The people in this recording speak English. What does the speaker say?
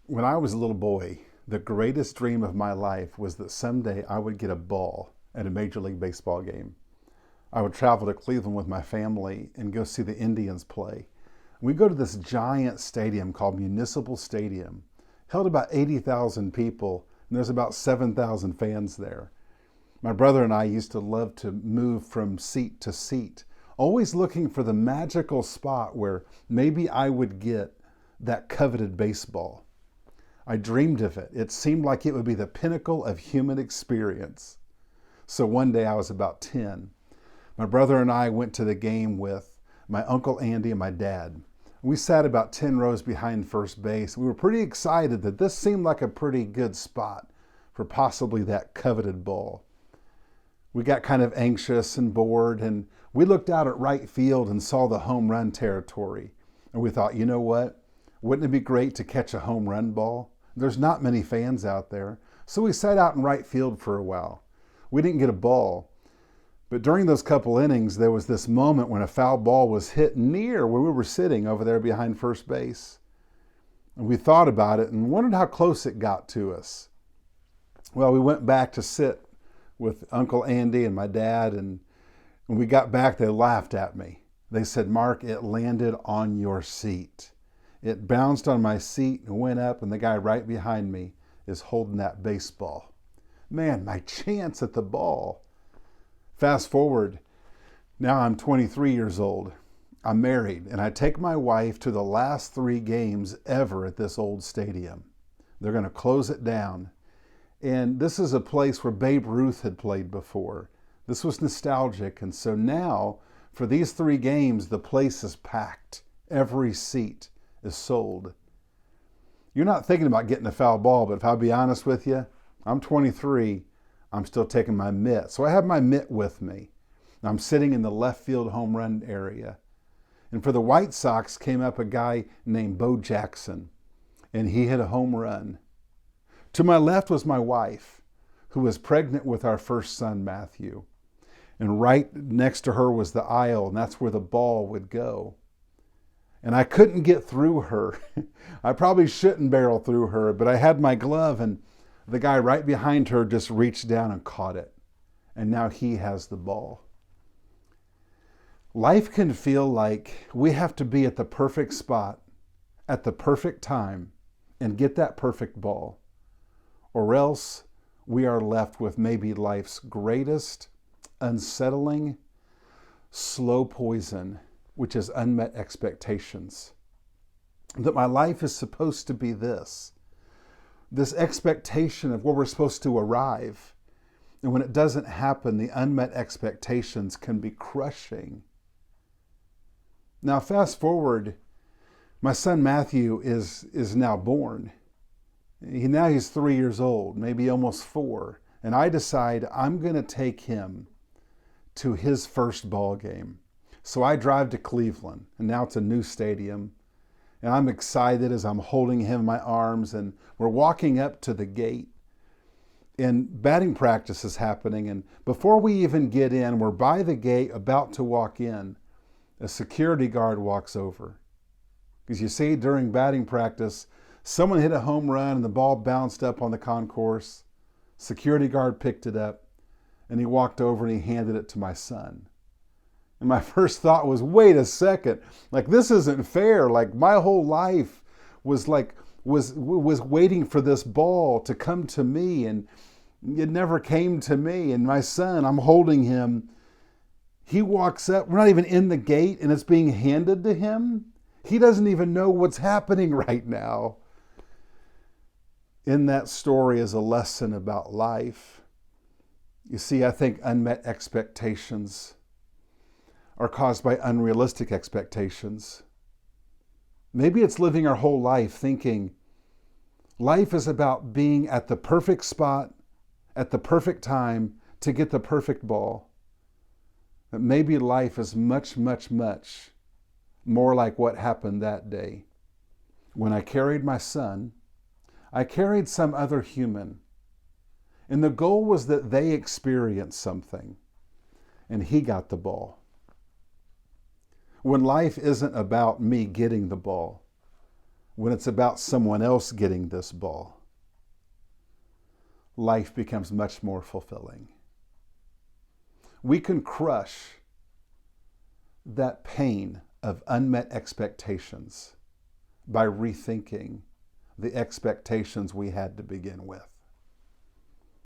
When I was a little boy, the greatest dream of my life was that someday I would get a ball at a Major League Baseball game. I would travel to Cleveland with my family and go see the Indians play. We go to this giant stadium called Municipal Stadium, held about 80,000 people, and there's about 7,000 fans there. My brother and I used to love to move from seat to seat, always looking for the magical spot where maybe I would get that coveted baseball. I dreamed of it. It seemed like it would be the pinnacle of human experience. So one day I was about 10. My brother and I went to the game with my Uncle Andy and my dad. We sat about 10 rows behind first base. We were pretty excited that this seemed like a pretty good spot for possibly that coveted ball. We got kind of anxious and bored, and we looked out at right field and saw the home run territory. And we thought, you know what? Wouldn't it be great to catch a home run ball? There's not many fans out there. So we sat out in right field for a while. We didn't get a ball. But during those couple innings, there was this moment when a foul ball was hit near where we were sitting over there behind first base. And we thought about it and wondered how close it got to us. Well, we went back to sit with Uncle Andy and my dad, and when we got back, they laughed at me. They said, "Mark, it landed on your seat. It bounced on my seat and went up, and the guy right behind me is holding that baseball." Man, my chance at the ball. Fast forward, now I'm 23 years old. I'm married, and I take my wife to the last 3 games ever at this old stadium. They're going to close it down. And this is a place where Babe Ruth had played before. This was nostalgic, and so now, for these 3 games, the place is packed. Every seat is sold. You're not thinking about getting a foul ball, but if I'll be honest with you, I'm 23, I'm still taking my mitt. So I have my mitt with me. I'm sitting in the left field home run area. And for the White Sox came up a guy named Bo Jackson, and he hit a home run. To my left was my wife, who was pregnant with our first son, Matthew. And right next to her was the aisle, and that's where the ball would go. And I couldn't get through her. I probably shouldn't barrel through her, but I had my glove, and the guy right behind her just reached down and caught it. And now he has the ball. Life can feel like we have to be at the perfect spot, at the perfect time, and get that perfect ball. Or else we are left with maybe life's greatest, unsettling, slow poison, which is unmet expectations. That my life is supposed to be this expectation of where we're supposed to arrive. And when it doesn't happen, the unmet expectations can be crushing. Now, fast forward, my son Matthew is now born. Now he's 3 years old, maybe almost 4. And I decide I'm going to take him to his first ball game. So I drive to Cleveland, and now it's a new stadium. And I'm excited as I'm holding him in my arms, and we're walking up to the gate. And batting practice is happening, and before we even get in, we're by the gate about to walk in. A security guard walks over. Because you see, during batting practice, someone hit a home run and the ball bounced up on the concourse. Security guard picked it up, and he walked over and he handed it to my son. And my first thought was, wait a second, like this isn't fair. Like my whole life was waiting for this ball to come to me, and it never came to me. And my son, I'm holding him. He walks up, we're not even in the gate, and it's being handed to him. He doesn't even know what's happening right now. In that story is a lesson about life. You see, I think unmet expectations are caused by unrealistic expectations. Maybe it's living our whole life thinking life is about being at the perfect spot, at the perfect time to get the perfect ball. But maybe life is much, much, much more like what happened that day. When I carried my son, I carried some other human. And the goal was that they experience something, and he got the ball. When life isn't about me getting the ball, when it's about someone else getting this ball, life becomes much more fulfilling. We can crush that pain of unmet expectations by rethinking the expectations we had to begin with.